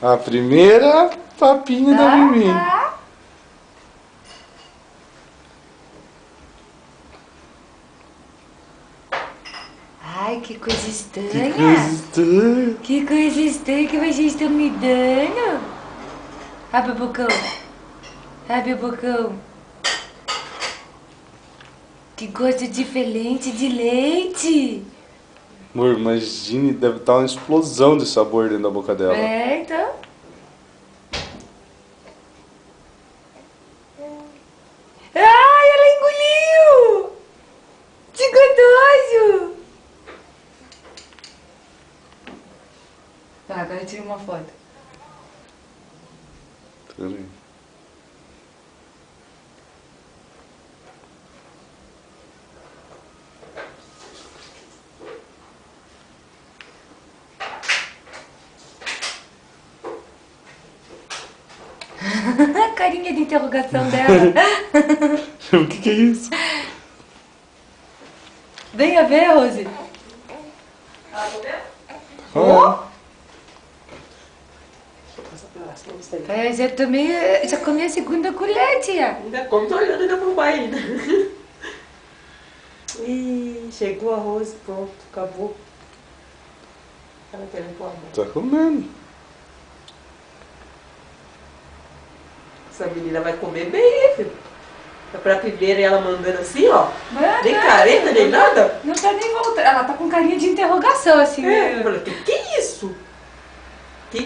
A primeira papinha da Mimi. Ai, que coisa estranha. Que coisa estranha. Que coisa estranha que vocês estão me dando. Abre o bocão. Abre o bocão. Que gosto diferente de leite. Amor, imagine, deve estar uma explosão de sabor dentro da boca dela. É, então. Ai, ela engoliu! Que gostoso! Tá, agora eu tiro uma foto. Peraí. A carinha de interrogação dela. O que é isso? Venha ver, Rose. Ah, Já comi a segunda colher, tia. Ainda come, tô olhando ainda pro pai ainda. Ih, chegou o arroz, pronto, acabou. Ela quer vir com a mão. tá comendo. Essa menina vai comer bem, filho. É pra primeira ela mandando assim, ó. Nem careta, nem nada. Não tá nem voltando. Ela tá com carinha de interrogação, assim. É, eu falei, que é isso? Que